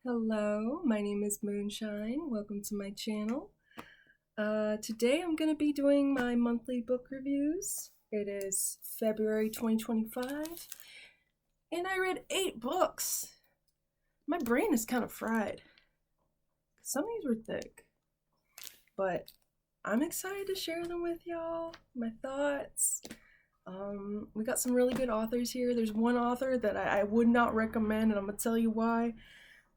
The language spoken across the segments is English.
Hello, my name is Moonshine. Welcome to my channel. Today I'm going to be doing my monthly book reviews. It is February 2025, and I read 8 books. My brain is kind of fried. Some of these were thick, but I'm excited to share them with y'all, my thoughts. We got some really good authors here. There's one author that I would not recommend, and I'm going to tell you why.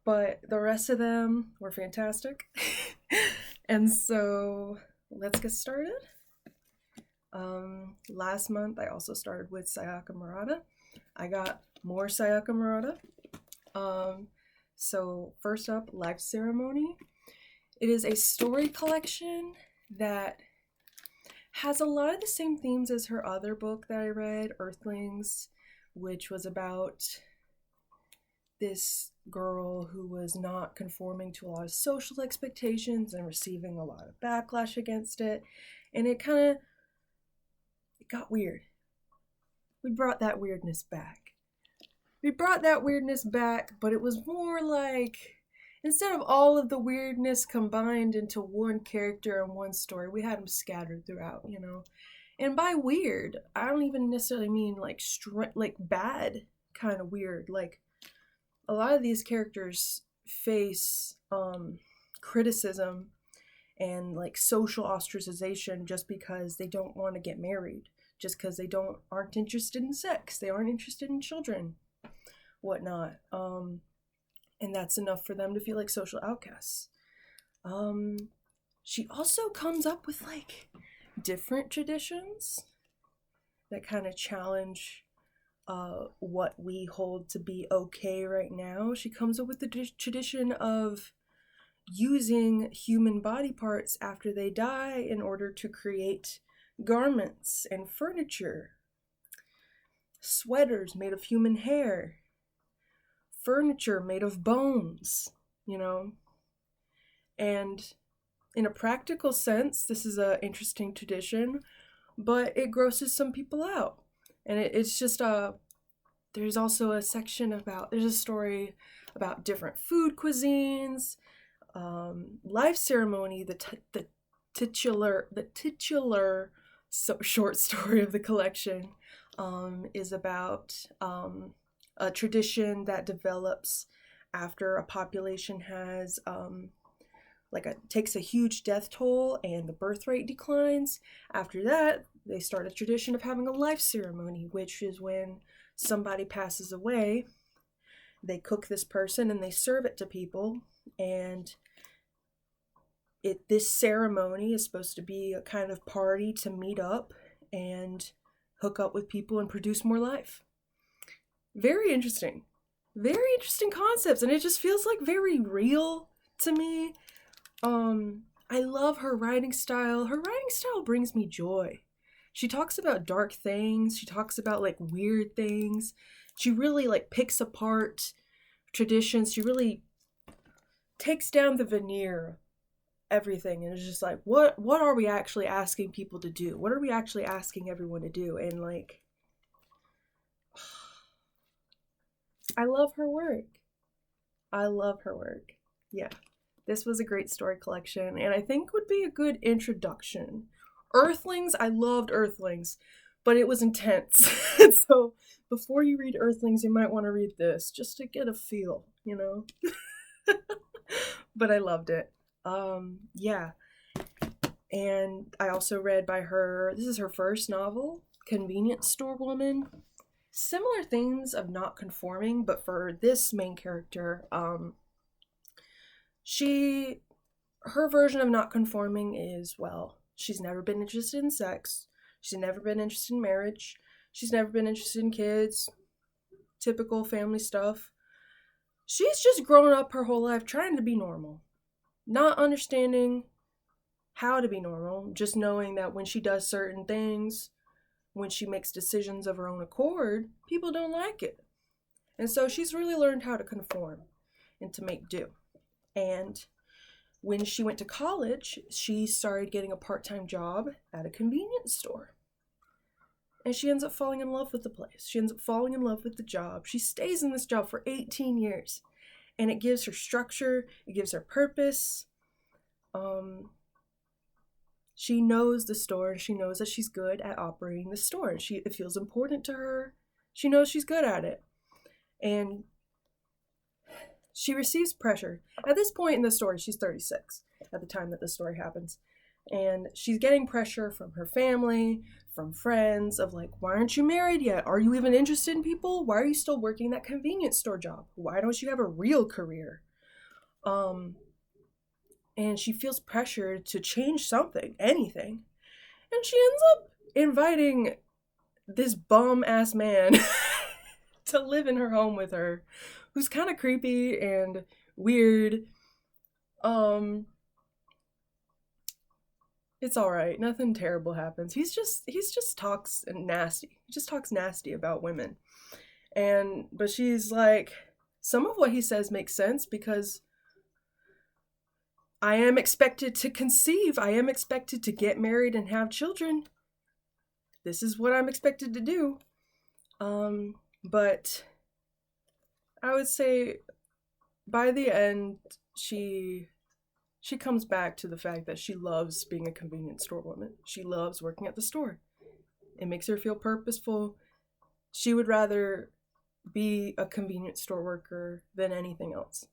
But the rest of them were fantastic. And so let's get started. Last month I also started with Sayaka Murata. I got more Sayaka Murata. So first up, Life Ceremony. It is a story collection that has a lot of the same themes as her other book that I read, Earthlings, which was about this girl who was not conforming to a lot of social expectations and receiving a lot of backlash against it. And it got weird. We brought that weirdness back. But it was more like, instead of all of the weirdness combined into one character and one story, we had them scattered throughout, you know. And by weird, I don't even necessarily mean like bad kind of weird. Like, a lot of these characters face criticism and like social ostracization just because they don't want to get married, just because they aren't interested in sex, they aren't interested in children, whatnot. And that's enough for them to feel like social outcasts. She also comes up with like different traditions that kind of challenge what we hold to be okay right now. She comes up with the tradition of using human body parts after they die in order to create garments and furniture, sweaters made of human hair, furniture made of bones, you know. And in a practical sense, this is an interesting tradition, but it grosses some people out. And it's just there's also a section there's a story about different food cuisines. Life Ceremony, the titular short story of the collection, is about a tradition that develops after a population has takes a huge death toll and the birth rate declines. After that, they start a tradition of having a life ceremony, which is when somebody passes away, they cook this person and they serve it to people, and this ceremony is supposed to be a kind of party to meet up and hook up with people and produce more life. Very interesting concepts, and it just feels like very real to me. I love her writing style. Her writing style brings me joy. She talks about dark things. She talks about like weird things. She really like picks apart traditions. She really takes down the veneer, everything, and it's just like, what are we actually asking people to do? What are we actually asking everyone to do? And like, I love her work. Yeah. This was a great story collection, and I think would be a good introduction. Earthlings, I loved Earthlings, but it was intense. So before you read Earthlings, you might want to read this just to get a feel, you know? But I loved it. Yeah. And I also read by her, this is her first novel, Convenience Store Woman. Similar themes of not conforming, but for this main character, her version of not conforming is, well, she's never been interested in sex, she's never been interested in marriage, she's never been interested in kids, typical family stuff. She's just grown up her whole life trying to be normal, not understanding how to be normal, just knowing that when she does certain things, when she makes decisions of her own accord, people don't like it. And so she's really learned how to conform and to make do. And when she went to college, she started getting a part-time job at a convenience store. And she ends up falling in love with the place. She ends up falling in love with the job. She stays in this job for 18 years. And it gives her structure, it gives her purpose. She knows the store, she knows that she's good at operating the store. It feels important to her. She knows she's good at it. And she receives pressure. At this point in the story, she's 36 at the time that the story happens. And she's getting pressure from her family, from friends, of like, why aren't you married yet? Are you even interested in people? Why are you still working that convenience store job? Why don't you have a real career? And she feels pressure to change something, anything. And she ends up inviting this bum-ass man to live in her home with her, who's kind of creepy and weird. It's alright. Nothing terrible happens. He's just talks nasty. He just talks nasty about women. But she's like, some of what he says makes sense because I am expected to conceive. I am expected to get married and have children. This is what I'm expected to do. But I would say by the end, she comes back to the fact that she loves being a convenience store woman. She loves working at the store. It makes her feel purposeful. She would rather be a convenience store worker than anything else.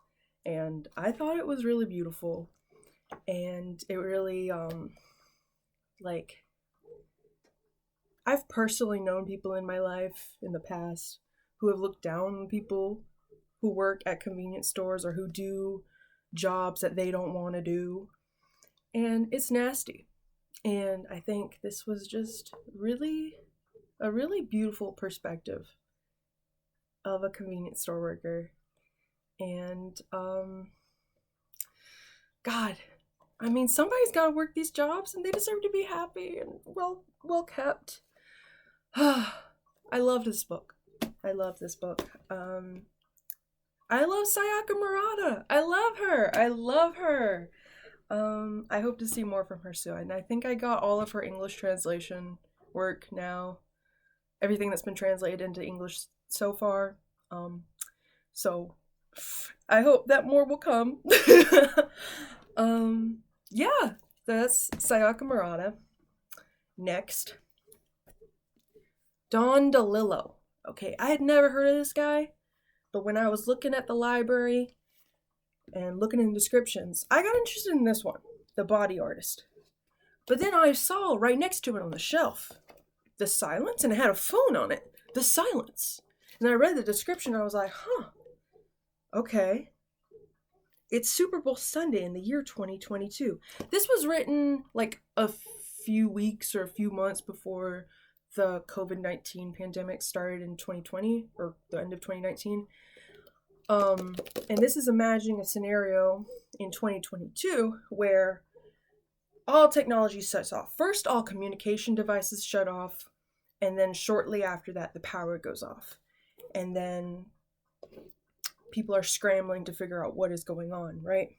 And I thought it was really beautiful. And it really, I've personally known people in my life in the past who have looked down on people who work at convenience stores or who do jobs that they don't want to do. And it's nasty. And I think this was just a really beautiful perspective of a convenience store worker. And, God, I mean, somebody's got to work these jobs and they deserve to be happy and well kept. I love this book. I love Sayaka Murata. I love her. I hope to see more from her soon. And I think I got all of her English translation work now. Everything that's been translated into English so far. So I hope that more will come. Yeah, that's Sayaka Murata. Next, Don DeLillo. Okay, I had never heard of this guy, but when I was looking at the library and looking in descriptions, I got interested in this one, The Body Artist. But then I saw right next to it on the shelf, The Silence, and it had a phone on it, The Silence. And I read the description and I was like, okay. It's Super Bowl Sunday in the year 2022. This was written like a few weeks or a few months before the COVID-19 pandemic started in 2020 or the end of 2019. And this is imagining a scenario in 2022 where all technology shuts off. First, all communication devices shut off, and then shortly after that, the power goes off. And then people are scrambling to figure out what is going on, right?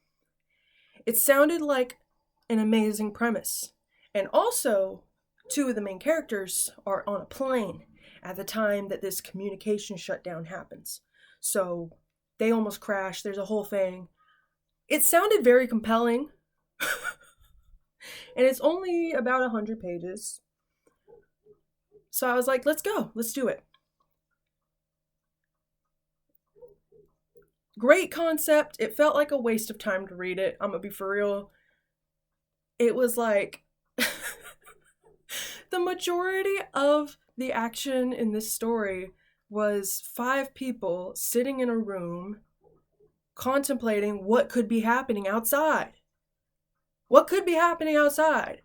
It sounded like an amazing premise. And also, two of the main characters are on a plane at the time that this communication shutdown happens. So they almost crash. There's a whole thing. It sounded very compelling. And it's only about 100 pages. So I was like, let's go. Let's do it. Great concept. It felt like a waste of time to read it. I'm gonna be for real. It was like the majority of the action in this story was 5 people sitting in a room contemplating what could be happening outside. What could be happening outside?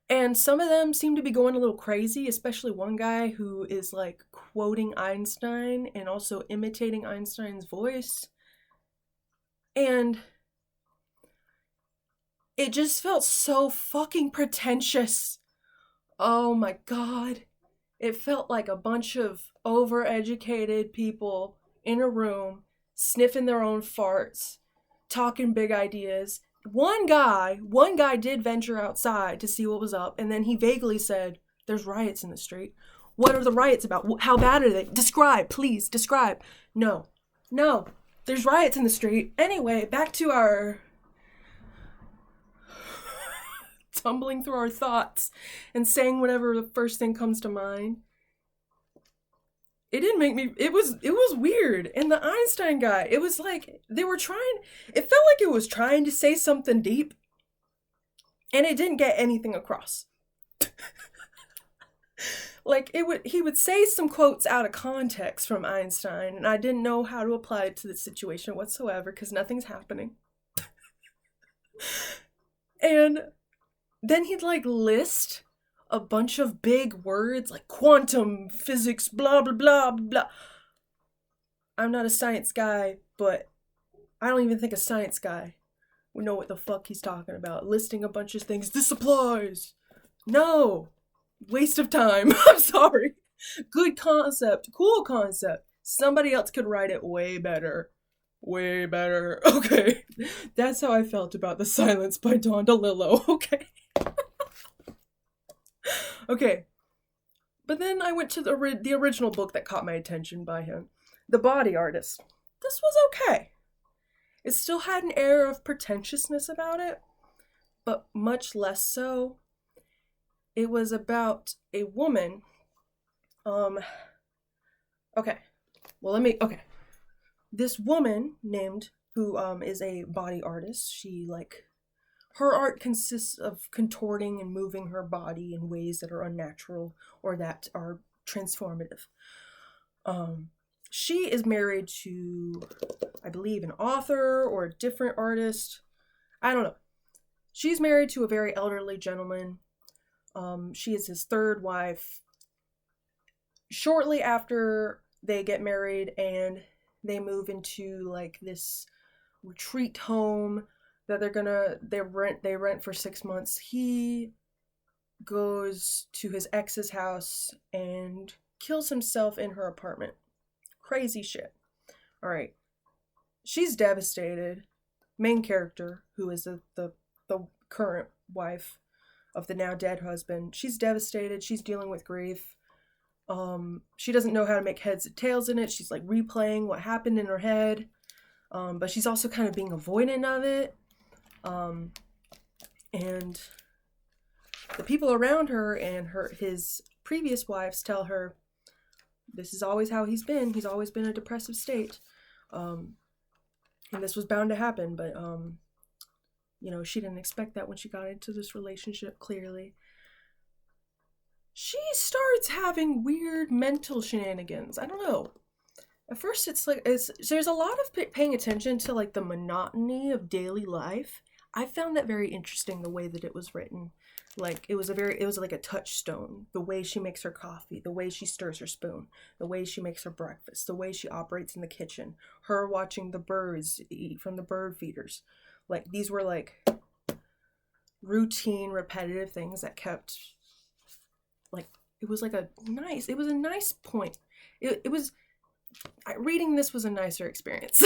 And some of them seem to be going a little crazy, especially one guy who is like quoting Einstein and also imitating Einstein's voice. And it just felt so fucking pretentious. Oh my God. It felt like a bunch of overeducated people in a room, sniffing their own farts, talking big ideas. One guy did venture outside to see what was up, and then he vaguely said, there's riots in the street. What are the riots about? How bad are they? Describe, please, describe. No. There's riots in the street. Anyway, back to our tumbling through our thoughts and saying whatever the first thing comes to mind. It didn't make me, it was weird. And the Einstein guy, it was like they were trying, it felt like it was trying to say something deep, and it didn't get anything across. Like he would say some quotes out of context from Einstein, and I didn't know how to apply it to the situation whatsoever because nothing's happening. And then he'd like list a bunch of big words like quantum physics, blah blah blah blah. I'm not a science guy, but I don't even think a science guy would know what the fuck he's talking about. Listing a bunch of things. This applies. No. Waste of time. I'm sorry. Good concept. Cool concept. Somebody else could write it way better. Way better. Okay. That's how I felt about The Silence by Don DeLillo. Okay. Okay. But then I went to the original book that caught my attention by him. The Body Artist. This was okay. It still had an air of pretentiousness about it, but much less so. It was about a woman. Okay. Well, okay. This woman named, who is a body artist, her art consists of contorting and moving her body in ways that are unnatural or that are transformative. She is married to, I believe, an author or a different artist. I don't know. She's married to a very elderly gentleman. She is his third wife. Shortly after they get married and they move into like this retreat home that they rent for 6 months, he goes to his ex's house and kills himself in her apartment. Crazy shit. All right. She's devastated. Main character, who is the current wife of the now dead husband, she's devastated. She's dealing with grief. She doesn't know how to make heads and tails in it. She's like replaying what happened in her head. But she's also kind of being avoidant of it. And the people around her and his previous wives tell her this is always how he's been. He's always been in a depressive state. And this was bound to happen, but she didn't expect that when she got into this relationship, clearly. She starts having weird mental shenanigans. I don't know. At first, there's a lot of paying attention to like the monotony of daily life. I found that very interesting, the way that it was written. Like it was like a touchstone. The way she makes her coffee, the way she stirs her spoon, the way she makes her breakfast, the way she operates in the kitchen, her watching the birds eat from the bird feeders. Like these were like routine, repetitive things that kept like it was a nice point. It was reading this was a nicer experience.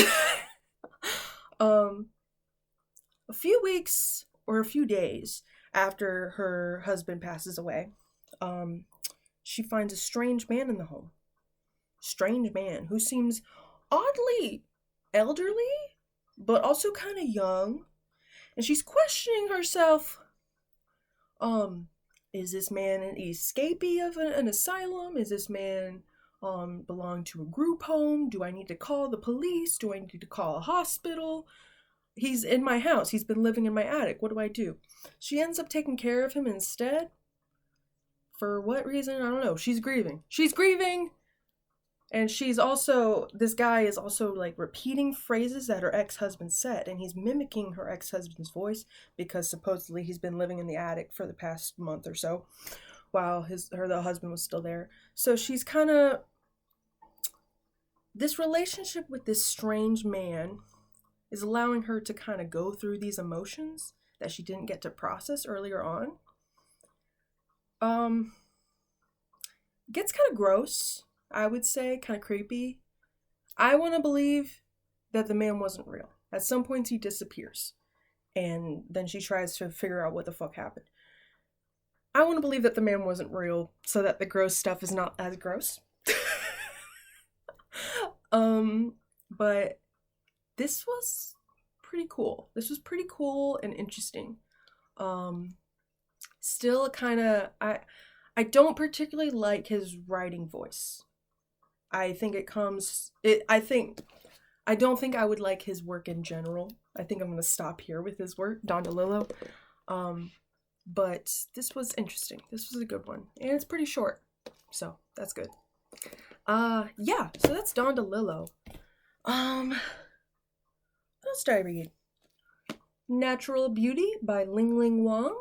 A few weeks or a few days after her husband passes away, she finds a strange man in the home. Strange man who seems oddly elderly, but also kind of young. And she's questioning herself, is this man an escapee of an asylum? Is this man belong to a group home? Do I need to call the police? Do I need to call a hospital? He's in my house. He's been living in my attic. What do I do? She ends up taking care of him instead. For what reason? I don't know. She's grieving. And this guy is also like repeating phrases that her ex-husband said, and he's mimicking her ex-husband's voice because supposedly he's been living in the attic for the past month or so while the husband was still there. So she's kind of, this relationship with this strange man is allowing her to kind of go through these emotions that she didn't get to process earlier on. Gets kind of gross, I would say, kind of creepy. I want to believe that the man wasn't real. At some points he disappears, and then she tries to figure out what the fuck happened. I want to believe that the man wasn't real, so that the gross stuff is not as gross. But this was pretty cool. This was pretty cool and interesting. Still kind of, I don't particularly like his writing voice. I think I don't think I would like his work in general. I think I'm going to stop here with his work, Don DeLillo. But this was interesting. This was a good one. And it's pretty short. So that's good. Yeah, so that's Don DeLillo. What else did I read? Natural Beauty by Ling Huang.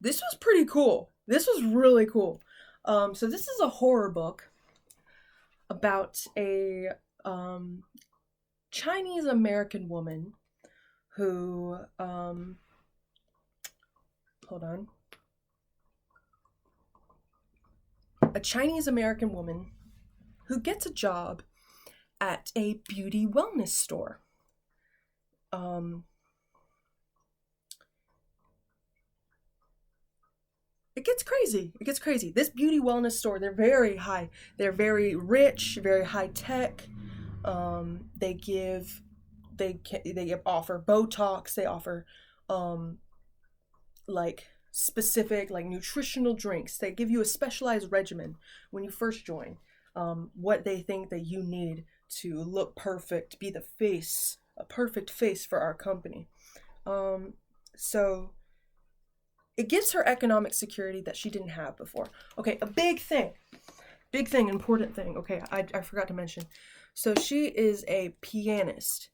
This was pretty cool. This was really cool. So this is a horror book about a Chinese American woman who hold on. A Chinese American woman who gets a job at a beauty wellness store. It gets crazy. It gets crazy. This beauty wellness store, they're very high. They're very rich, very high tech. They offer Botox. They offer like specific like nutritional drinks. They give you a specialized regimen when you first join. What they think that you need to look perfect, be the face, a perfect face for our company. So it gives her economic security that she didn't have before. Okay, a big thing, important thing. Okay, I forgot to mention. So she is a pianist.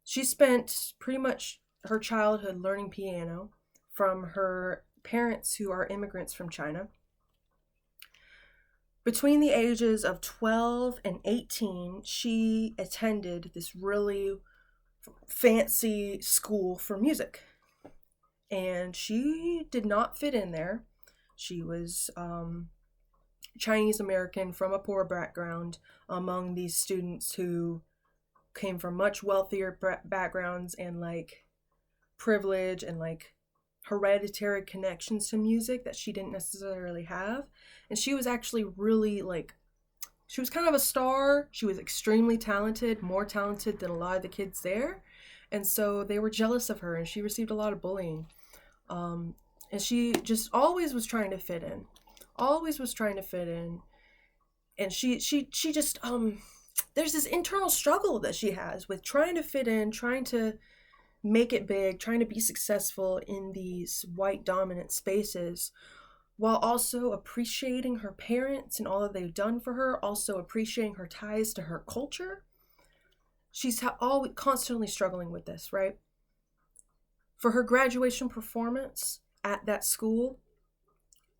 She spent pretty much her childhood learning piano from her parents who are immigrants from China. Between the ages of 12 and 18, she attended this really fancy school for music. And she did not fit in there. She was Chinese American from a poor background among these students who came from much wealthier backgrounds and like privilege and like hereditary connections to music that she didn't necessarily have. And she was actually really like, she was kind of a star. She was extremely talented, more talented than a lot of the kids there. And so they were jealous of her and she received a lot of bullying. And she just always was trying to fit in. And she just, there's this internal struggle that she has with trying to fit in, trying to make it big, trying to be successful in these white dominant spaces, while also appreciating her parents and all that they've done for her, also appreciating her ties to her culture. She's always constantly struggling with this, right? For her graduation performance at that school,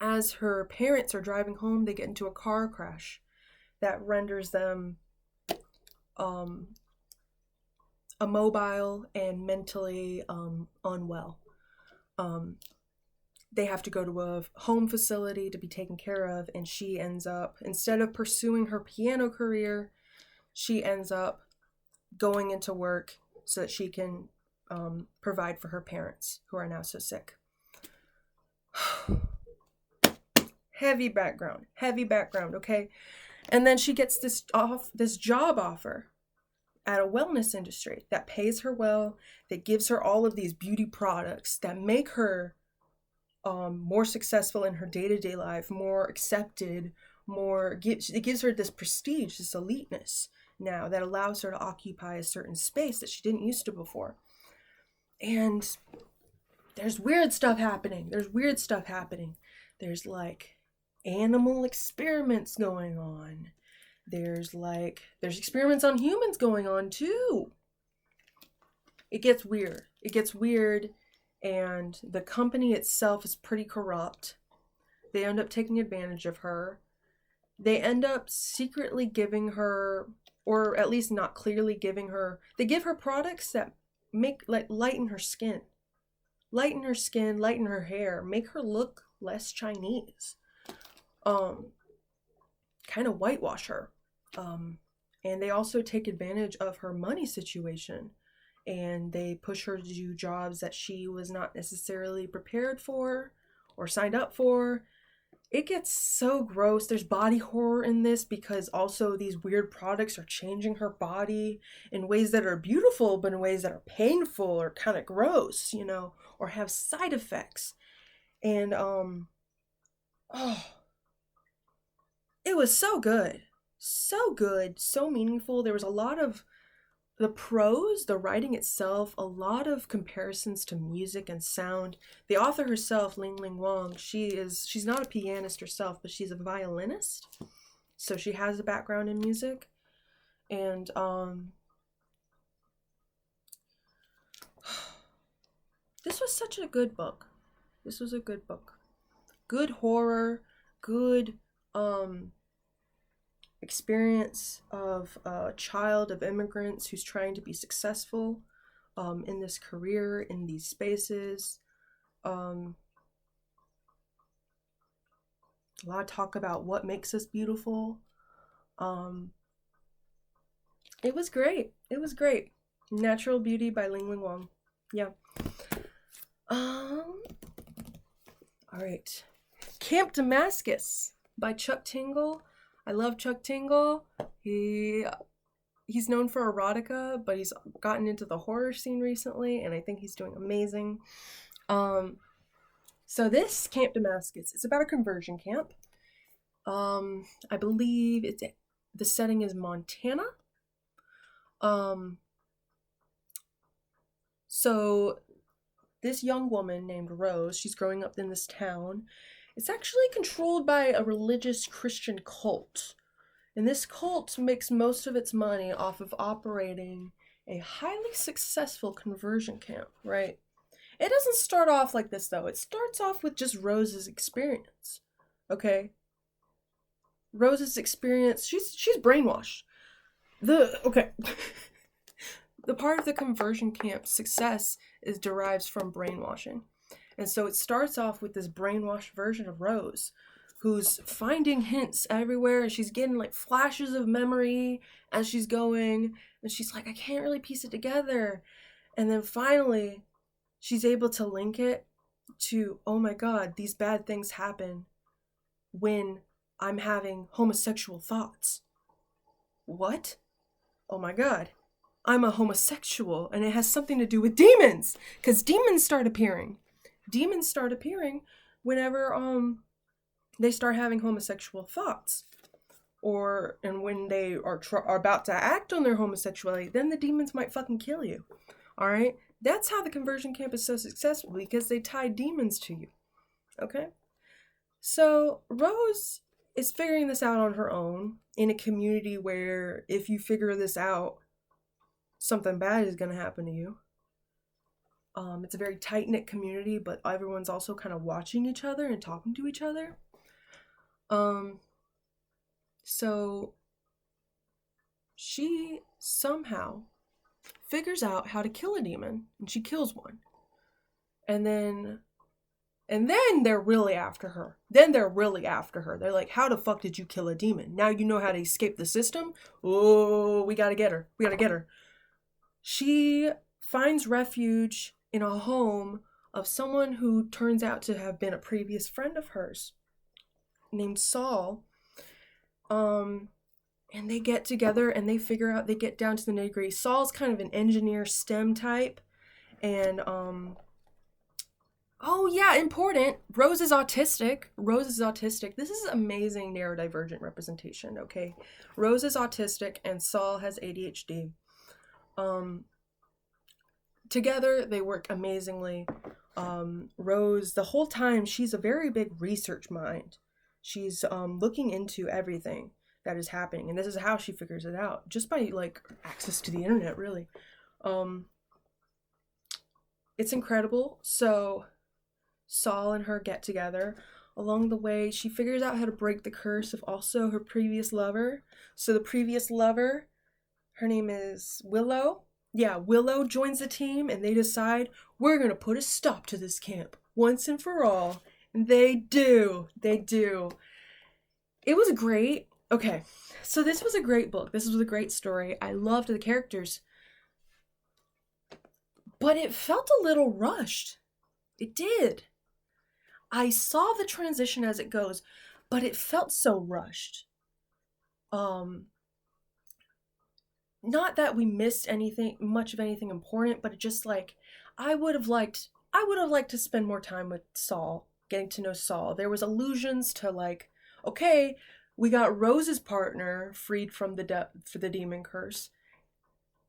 as her parents are driving home, they get into a car crash that renders them immobile and mentally unwell. They have to go to a home facility to be taken care of, and she ends up, instead of pursuing her piano career, she ends up going into work so that she can provide for her parents who are now so sick. Heavy background, okay? And then she gets this job offer at a wellness industry that pays her well, that gives her all of these beauty products that make her more successful in her day-to-day life, more accepted, it gives her this prestige, this eliteness now that allows her to occupy a certain space that she didn't used to before. And there's weird stuff happening. There's like animal experiments going on. There's experiments on humans going on too. It gets weird. And the company itself is pretty corrupt. They end up taking advantage of her. They end up secretly giving her, or at least not clearly giving her, they give her products that make, like, lighten her skin, lighten her hair, make her look less Chinese, kind of whitewash her. And they also take advantage of her money situation. And they push her to do jobs that she was not necessarily prepared for or signed up for. it gets so gross. There's body horror in this because also these weird products are changing her body in ways that are beautiful, but in ways that are painful or kind of gross, you know, or have side effects. And oh, it was so good. So good, so meaningful. There was a lot of the prose, the writing itself, a lot of comparisons to music and sound. The author herself, Ling Huang, she's not a pianist herself, but she's a violinist. So she has a background in music. And this was such a good book. This was a good book. Good horror, good experience of a child of immigrants who's trying to be successful in this career, in these spaces. A lot of talk about what makes us beautiful. It was great. It was great. Natural Beauty by Ling Huang. Yeah. All right. Camp Damascus by Chuck Tingle. I love Chuck Tingle. He's known for erotica, but he's gotten into the horror scene recently, and I think he's doing amazing. So this Camp Damascus, it's about a conversion camp. I believe the setting is Montana. So this young woman named Rose, she's growing up in this town. It's actually controlled by a religious Christian cult. And this cult makes most of its money off of operating a highly successful conversion camp, right? It doesn't start off like this, though. It starts off with just Rose's experience, okay? Rose's experience, she's brainwashed. The part of the conversion camp's success derives from brainwashing. And so it starts off with this brainwashed version of Rose, who's finding hints everywhere, and she's getting like flashes of memory as she's going, and she's like, I can't really piece it together. And then finally, she's able to link it to, oh my God, these bad things happen when I'm having homosexual thoughts. What? Oh my God. I'm a homosexual, and it has something to do with demons, because demons start appearing. Demons start appearing whenever they start having homosexual thoughts, and when they are about to act on their homosexuality, then the demons might fucking kill you. All right, that's how the conversion camp is so successful, because they tie demons to you. Okay, so Rose is figuring this out on her own in a community where if you figure this out, something bad is going to happen to you. It's a very tight-knit community, but everyone's also kind of watching each other and talking to each other. So she somehow figures out how to kill a demon, and she kills one. And then they're really after her. They're like, how the fuck did you kill a demon? Now you know how to escape the system? Oh, we gotta get her. She finds refuge in a home of someone who turns out to have been a previous friend of hers named Saul. And they get together and they figure out, they get down to the nitty-gritty. Saul's kind of an engineer STEM type. And, oh yeah, important. Rose is autistic. This is amazing neurodivergent representation, okay? Rose is autistic and Saul has ADHD. Together, they work amazingly. Rose, the whole time, she's a very big research mind. She's looking into everything that is happening, and this is how she figures it out, just by like access to the internet, really. It's incredible. So Saul and her get together. Along the way, she figures out how to break the curse of also her previous lover. So the previous lover, her name is Willow. Yeah, Willow joins the team, and they decide, we're going to put a stop to this camp once and for all. And they do. It was great. Okay, so this was a great book. This was a great story. I loved the characters. But it felt a little rushed. It did. I saw the transition as it goes, but it felt so rushed. Not that we missed much of anything important, but it just like I would have liked to spend more time with Saul, getting to know Saul. There was allusions to like, okay, we got Rose's partner freed from for the demon curse.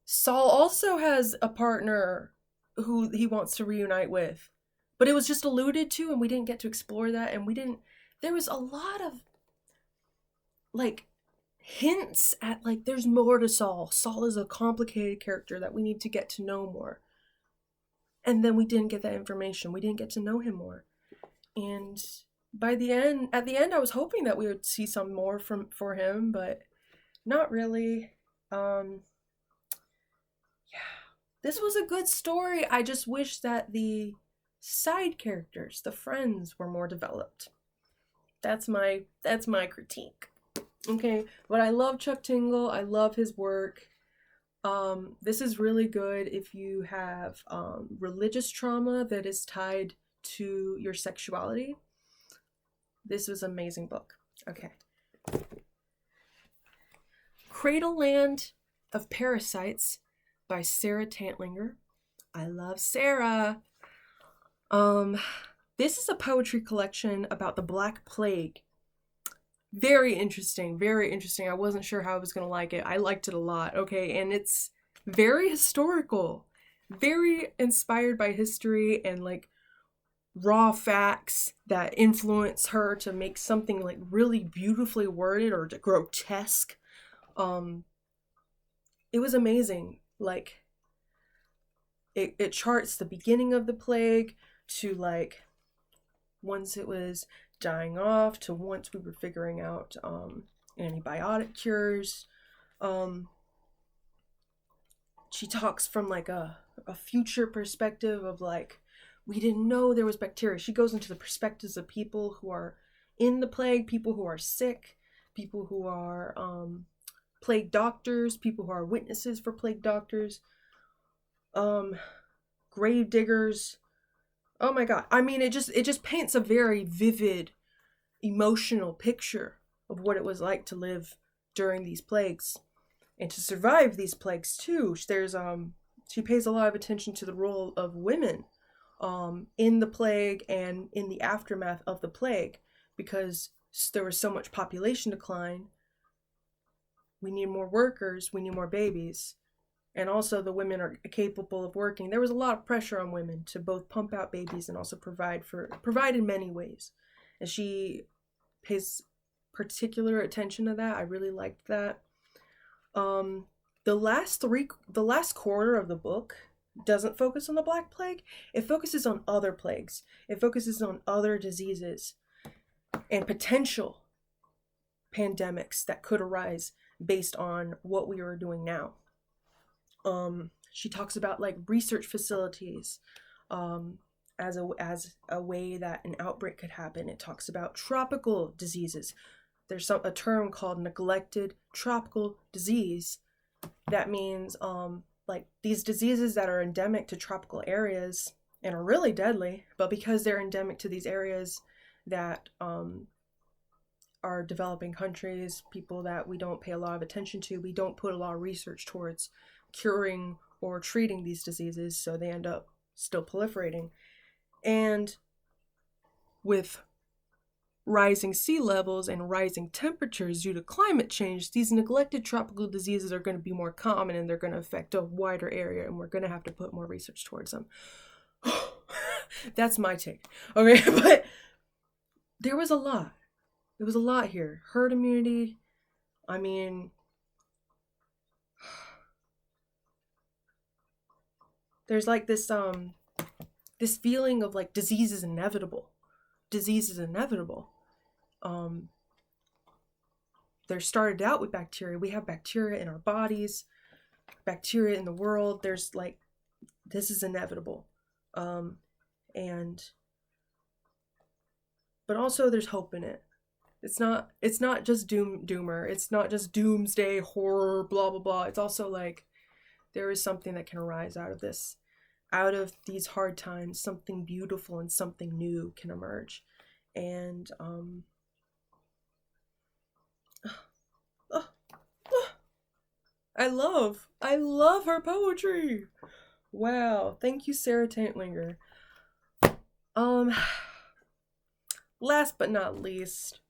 Saul also has a partner who he wants to reunite with. But it was just alluded to and we didn't get to explore that, and there was a lot of like hints at like there's more to Saul. Saul is a complicated character that we need to get to know more. And then we didn't get that information. We didn't get to know him more. And at the end I was hoping that we would see some more for him, but not really. This was a good story. I just wish that the side characters, the friends, were more developed. That's my critique. Okay, but I love Chuck Tingle. I love his work. This is really good if you have religious trauma that is tied to your sexuality. This was an amazing book. Okay. Cradleland of Parasites by Sara Tantlinger. I love Sara. This is a poetry collection about the Black Plague. Very interesting, very interesting. I wasn't sure how I was going to like it. I liked it a lot, okay? And it's very historical, very inspired by history and like raw facts that influence her to make something like really beautifully worded or grotesque. It was amazing. Like, it charts the beginning of the plague to like once it was dying off to once we were figuring out antibiotic cures. She talks from like a future perspective of like, we didn't know there was bacteria. She goes into the perspectives of people who are in the plague, people who are sick, people who are plague doctors, people who are witnesses for plague doctors, grave diggers. Oh my god. I mean, it just paints a very vivid, emotional picture of what it was like to live during these plagues and to survive these plagues too. She pays a lot of attention to the role of women in the plague and in the aftermath of the plague, because there was so much population decline. We need more workers, we need more babies. And also the women are capable of working. There was a lot of pressure on women to both pump out babies and also provide in many ways. And she pays particular attention to that. I really liked that. The last quarter of the book doesn't focus on the Black Plague. It focuses on other plagues. It focuses on other diseases and potential pandemics that could arise based on what we are doing now. She talks about like research facilities as a way that an outbreak could happen. It talks about tropical diseases. There's a term called neglected tropical disease. That means like these diseases that are endemic to tropical areas and are really deadly, but because they're endemic to these areas that are developing countries, people that we don't pay a lot of attention to, we don't put a lot of research towards curing or treating these diseases, so they end up still proliferating. And with rising sea levels and rising temperatures due to climate change, these neglected tropical diseases are going to be more common and they're going to affect a wider area, and we're going to have to put more research towards them. That's my take. Okay, but there was a lot. There was a lot here. Herd immunity. I mean, there's like this feeling of like disease is inevitable. Disease is inevitable. They're started out with bacteria. We have bacteria in our bodies, bacteria in the world. There's like, this is inevitable. But also there's hope in it. It's not just doomer. It's not just doomsday horror, blah, blah, blah. It's also like, there is something that can arise out of this. out of these hard times, something beautiful and something new can emerge. And I love her poetry. Wow, thank you, Sara Tantlinger. Last but not least,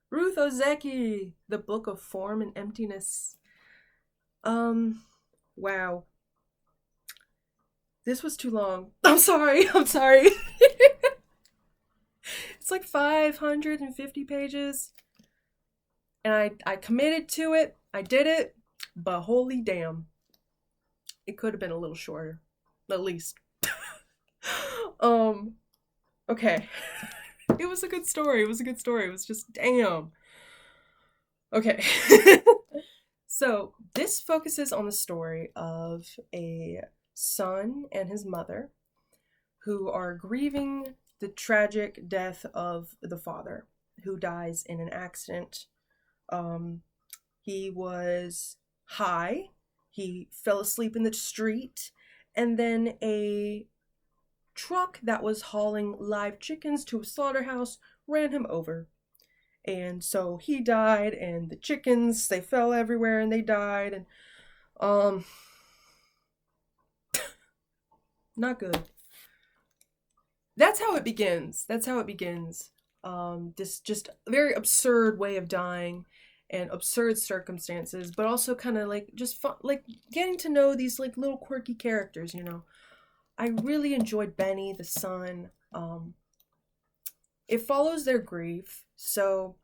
Ruth Ozeki, The Book of Form and Emptiness. Wow. This was too long. I'm sorry. It's like 550 pages. And I committed to it. I did it. But holy damn. It could have been a little shorter. At least. Okay. It was a good story. It was just damn. Okay. So this focuses on the story of a son and his mother who are grieving the tragic death of the father, who dies in an accident. He was high. He fell asleep in the street, and then a truck that was hauling live chickens to a slaughterhouse ran him over. And so he died, and the chickens, they fell everywhere and they died, and not good. That's how it begins. This just very absurd way of dying and absurd circumstances, but also kind of like just fun, like getting to know these like little quirky characters, you know. I really enjoyed Benny, the son. It follows their grief. So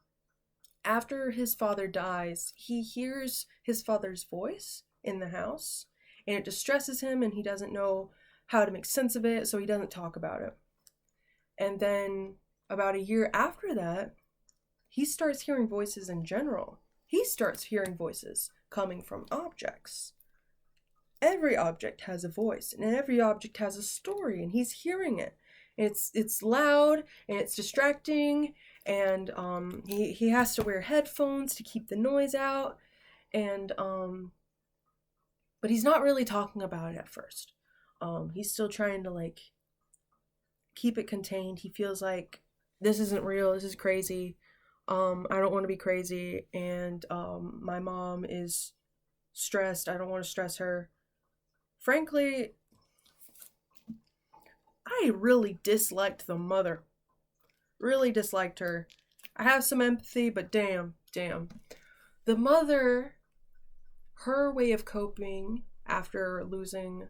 after his father dies, he hears his father's voice in the house, and it distresses him, and he doesn't know how to make sense of it, so he doesn't talk about it. And then about a year after that, he starts hearing voices in general. He starts hearing voices coming from objects. Every object has a voice, and every object has a story, and he's hearing it. And it's loud, and it's distracting, and he has to wear headphones to keep the noise out, and but he's not really talking about it at first. He's still trying to like keep it contained. He feels like this isn't real, this is crazy. I don't want to be crazy, and my mom is stressed. I don't want to stress her. Frankly, I really disliked the mother. Really disliked her. I have some empathy, but damn. The mother, her way of coping after losing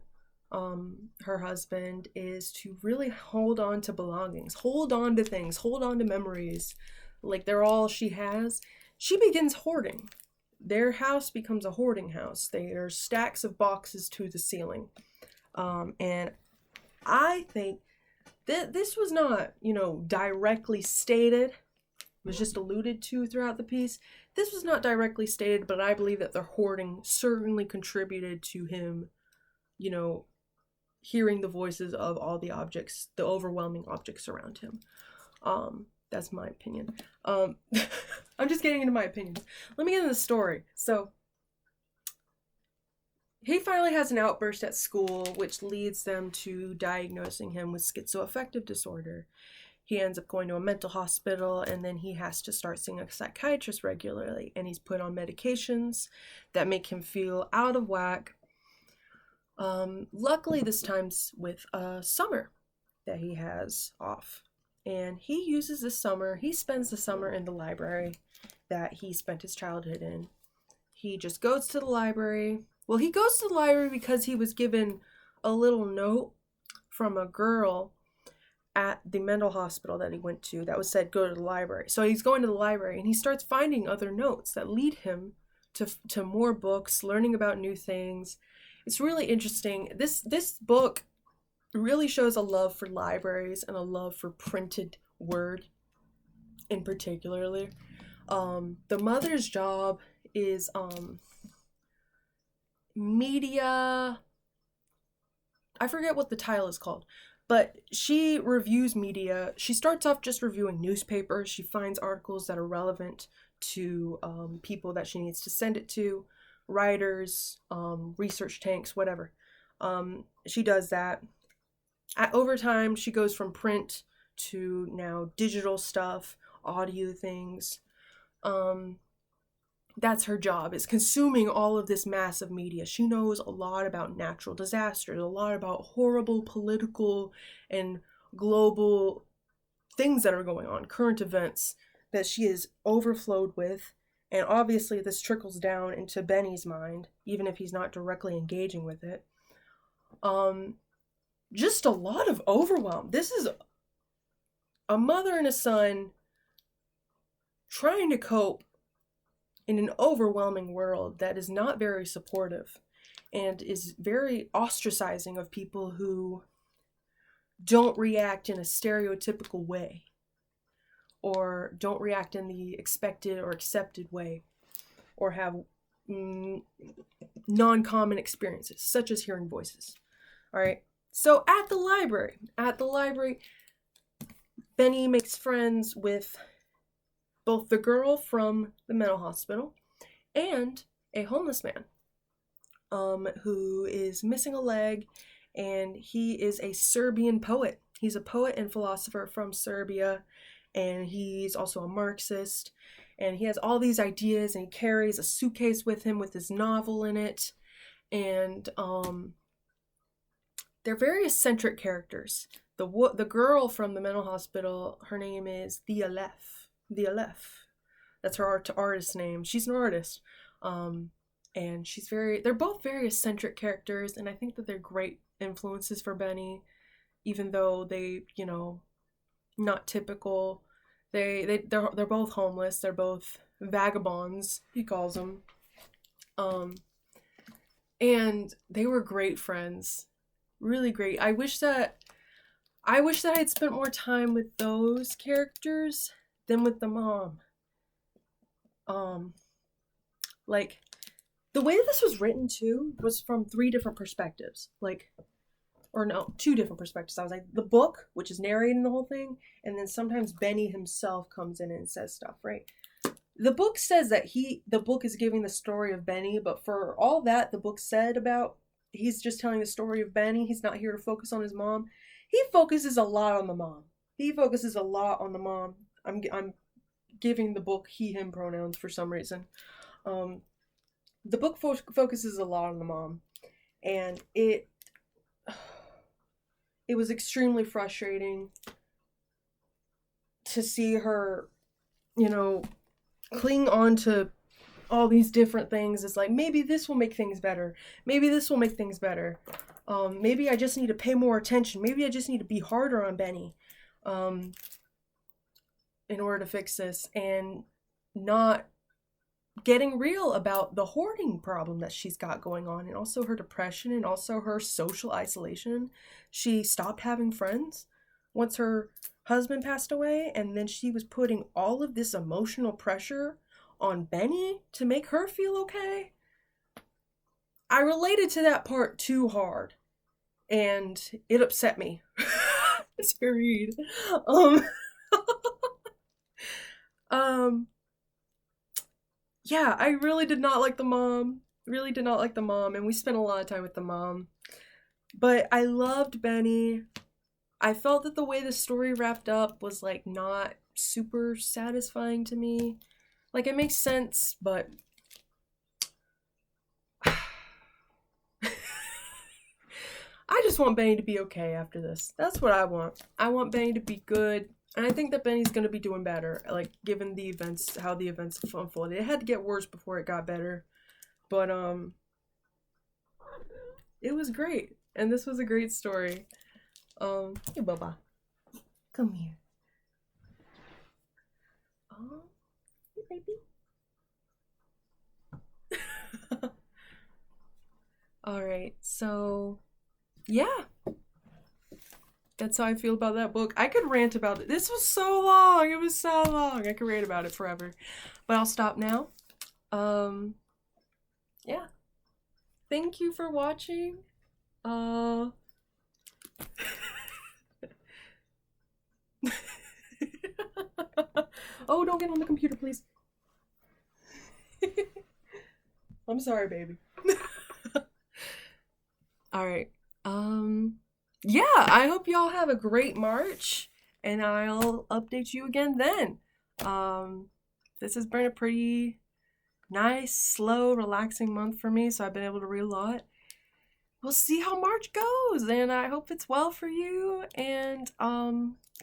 her husband is to really hold on to belongings, hold on to things, hold on to memories, like they're all she has. She begins hoarding. Their house becomes a hoarding house. There's stacks of boxes to the ceiling, and I think that this was not, directly stated. It was just alluded to throughout the piece. This was not directly stated, but I believe that the hoarding certainly contributed to him, hearing the voices of all the objects, the overwhelming objects around him. That's my opinion. I'm just getting into my opinions. Let me get into the story. So, he finally has an outburst at school, which leads them to diagnosing him with schizoaffective disorder. He ends up going to a mental hospital, and then he has to start seeing a psychiatrist regularly, and he's put on medications that make him feel out of whack. Luckily, this time's with summer that he has off. And he uses this summer, he spends the summer in the library that he spent his childhood in. He just goes to the library. Well, he goes to the library because he was given a little note from a girl at the mental hospital that he went to that was said, go to the library. So he's going to the library, and he starts finding other notes that lead him to more books, learning about new things. It's really interesting. This book really shows a love for libraries and a love for printed word in particularly. The mother's job is media. I forget what the title is called, but she reviews media. She starts off just reviewing newspapers. She finds articles that are relevant to people that she needs to send it to, writers, research tanks, whatever. She does that. Over time, she goes from print to now digital stuff, audio things. That's her job, is consuming all of this massive media. She knows a lot about natural disasters, a lot about horrible political and global things that are going on, current events that she is overflowed with. And obviously this trickles down into Benny's mind, even if he's not directly engaging with it. Just a lot of overwhelm. This is a mother and a son trying to cope in an overwhelming world that is not very supportive and is very ostracizing of people who don't react in a stereotypical way or don't react in the expected or accepted way or have non-common experiences, such as hearing voices. All right. So at the library, Benny makes friends with both the girl from the mental hospital and a homeless man who is missing a leg, and he is a Serbian poet. He's a poet and philosopher from Serbia, and he's also a Marxist, and he has all these ideas, and he carries a suitcase with him with his novel in it, and they're very eccentric characters. The girl from the mental hospital, her name is The Aleph. That's her artist name. She's an artist. And they're both very eccentric characters, and I think that they're great influences for Benny, even though they, not typical. They're both homeless. They're both vagabonds, he calls them. And they were great friends. Really great. I wish that I had spent more time with those characters than with the mom. Like, the way this was written too was from 3 different perspectives. Or no, 2 different perspectives. I was like, the book, which is narrating the whole thing, and then sometimes Benny himself comes in and says stuff, right? The book says that the book is giving the story of Benny, but for all that the book said about, he's just telling the story of Benny, he's not here to focus on his mom. He focuses a lot on the mom. I'm giving the book he/him pronouns for some reason. The book focuses a lot on the mom, and it was extremely frustrating to see her, cling on to all these different things. It's like, maybe this will make things better. Maybe I just need to pay more attention. Maybe I just need to be harder on Benny in order to fix this, and not getting real about the hoarding problem that she's got going on, and also her depression, and also her social isolation. She stopped having friends once her husband passed away, and then she was putting all of this emotional pressure on Benny to make her feel okay. I related to that part too hard, and it upset me to read. Yeah, I really did not like the mom. And we spent a lot of time with the mom. But I loved Benny. I felt that the way the story wrapped up was, not super satisfying to me. It makes sense, but I just want Benny to be okay after this. That's what I want. I want Benny to be good. And I think that Benny's going to be doing better, given the events, how the events unfolded. It had to get worse before it got better. But, it was great. And this was a great story. Hey, Bubba. Come here. Oh, hey, baby. Alright, so, yeah. That's how I feel about that book. I could rant about it. This was so long. It was so long. I could rant about it forever. But I'll stop now. Yeah. Thank you for watching. Oh, don't get on the computer, please. I'm sorry, baby. All right. Yeah, I hope y'all have a great March, and I'll update you again then. This has been a pretty nice, slow, relaxing month for me, so I've been able to read a lot. We'll see how March goes, and I hope it's well for you. And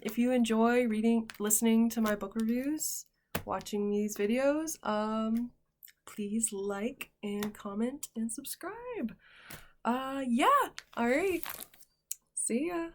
if you enjoy listening to my book reviews, watching these videos, please like and comment and subscribe. Yeah, all right. See ya.